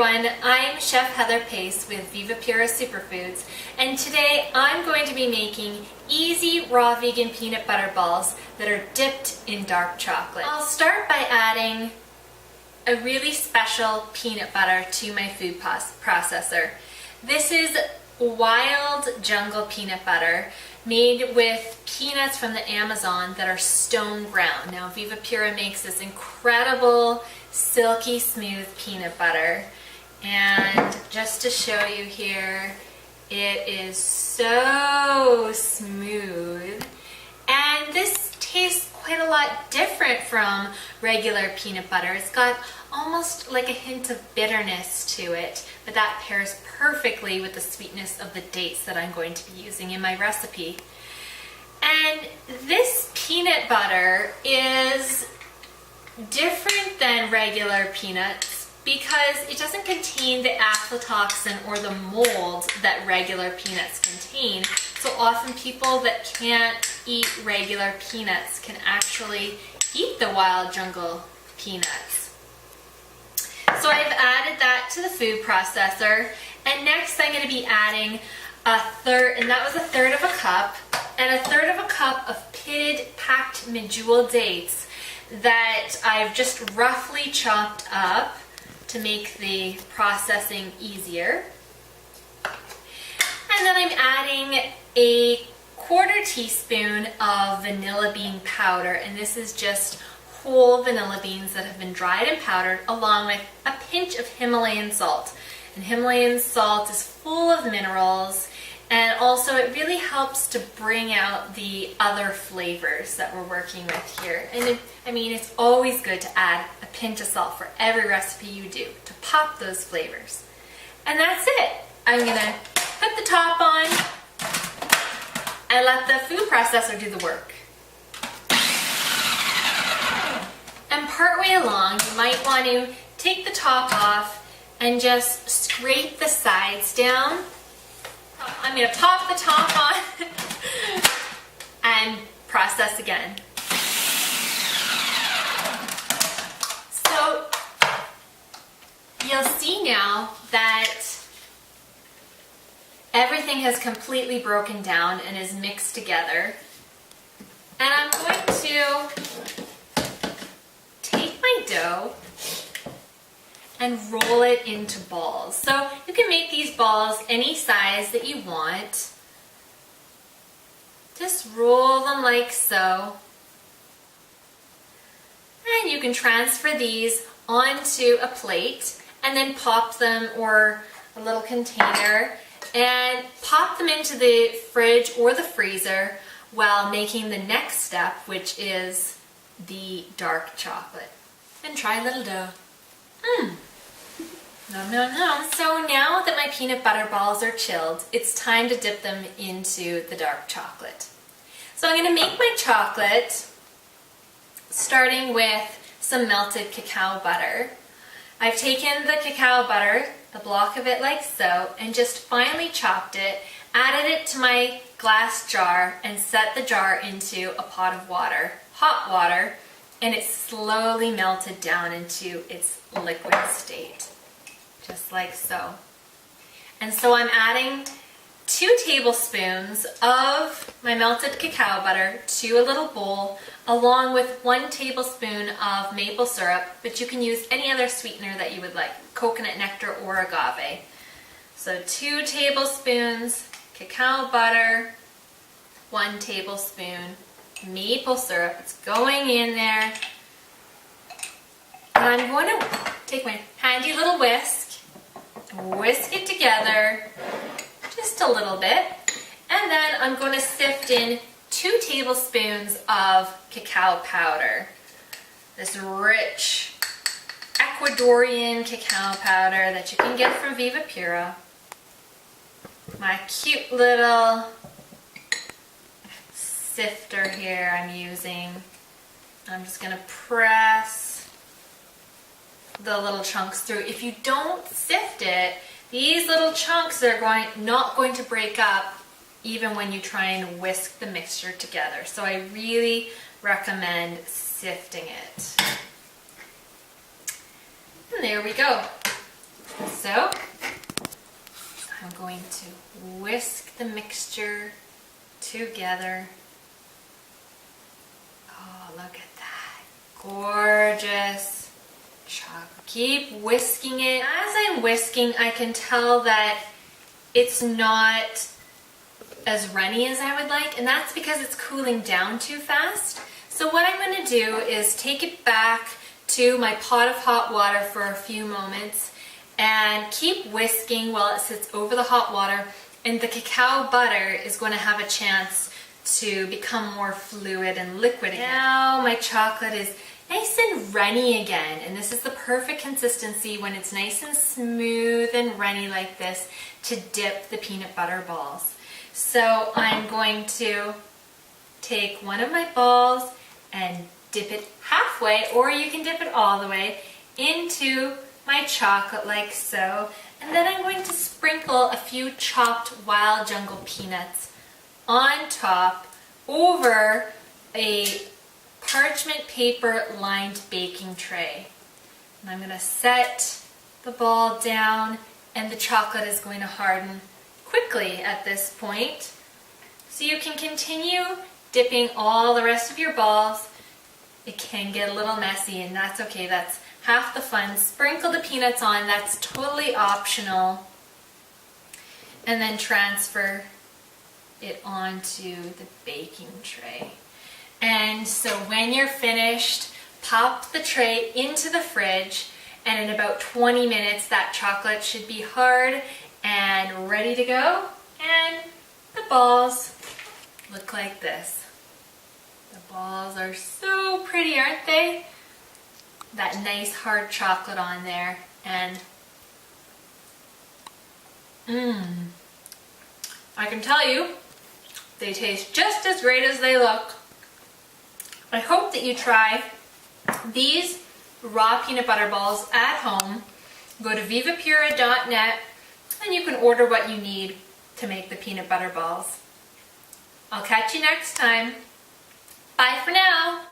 everyone, I'm Chef Heather Pace with Viva Pura Superfoods, and today I'm going to be making easy raw vegan peanut butter balls that are dipped in dark chocolate. I'll start by adding a really special peanut butter to my food processor. This is wild jungle peanut butter made with peanuts from the Amazon that are stone ground. Now Viva Pura makes this incredible silky smooth peanut butter, and just to show you here, it is so smooth, and this tastes quite a lot different from regular peanut butter. It's got almost like a hint of bitterness to it, but that pairs perfectly with the sweetness of the dates that I'm going to be using in my recipe. And this peanut butter is different than regular peanuts because it doesn't contain the aflatoxin or the mold that regular peanuts contain. So often people that can't eat regular peanuts can actually eat the wild jungle peanuts. So I've added that to the food processor, and next I'm going to be adding a third, and that was a third of a cup, and a third of a cup of pitted packed medjool dates that I've just roughly chopped up to make the processing easier. And then I'm adding a quarter teaspoon of vanilla bean powder, and this is just whole vanilla beans that have been dried and powdered, along with a pinch of Himalayan salt. And Himalayan salt is full of minerals, and also it really helps to bring out the other flavors that we're working with here. And it's always good to add a pinch of salt for every recipe you do to pop those flavors. And that's it. I'm gonna put the top on and let the food processor do the work. And partway along, you might want to take the top off and just scrape the sides down. I'm going to pop the top on and process again. So you'll see now that everything has completely broken down and is mixed together. And I'm going to take my dough and roll it into balls. So you can make these balls any size that you want. Just roll them like so. And you can transfer these onto a plate and then pop them, or a little container, and pop them into the fridge or the freezer while making the next step, which is the dark chocolate. And try a little dough. Nom, nom, nom. So now that my peanut butter balls are chilled, it's time to dip them into the dark chocolate. So I'm going to make my chocolate starting with some melted cacao butter. I've taken the cacao butter, the block of it like so, and just finely chopped it, added it to my glass jar, and set the jar into a pot of water, hot water, and it slowly melted down into its liquid state. Just like so. And so I'm adding 2 tablespoons of my melted cacao butter to a little bowl, along with 1 tablespoon of maple syrup, but you can use any other sweetener that you would like, coconut nectar or agave. So 2 tablespoons cacao butter, 1 tablespoon maple syrup. It's going in there. And I'm going to take my handy little whisk it together just a little bit, and then I'm going to sift in 2 tablespoons of cacao powder. This rich Ecuadorian cacao powder that you can get from Viva Pura. My cute little sifter here I'm using. I'm just going to press the little chunks through. If you don't sift it, these little chunks are not going to break up even when you try and whisk the mixture together. So I really recommend sifting it. And there we go. So I'm going to whisk the mixture together. Oh, look at that. Gorgeous chocolate. Keep whisking it. As I'm whisking, I can tell that it's not as runny as I would like, and that's because it's cooling down too fast. So what I'm going to do is take it back to my pot of hot water for a few moments and keep whisking while it sits over the hot water, and the cacao butter is going to have a chance to become more fluid and liquid again. Now my chocolate is nice and runny again, and this is the perfect consistency when it's nice and smooth and runny like this to dip the peanut butter balls. So I'm going to take one of my balls and dip it halfway, or you can dip it all the way, into my chocolate like so. And then I'm going to sprinkle a few chopped wild jungle peanuts on top over a parchment paper lined baking tray. And I'm going to set the ball down, and the chocolate is going to harden quickly at this point. So you can continue dipping all the rest of your balls. It can get a little messy, and that's okay. That's half the fun. Sprinkle the peanuts on. That's totally optional. And then transfer it onto the baking tray. And so when you're finished, pop the tray into the fridge, and in about 20 minutes that chocolate should be hard and ready to go. And the balls look like this. The balls are so pretty, aren't they? That nice hard chocolate on there, and I can tell you, they taste just as great as they look. I hope that you try these raw peanut butter balls at home. Go to vivapura.net and you can order what you need to make the peanut butter balls. I'll catch you next time. Bye for now.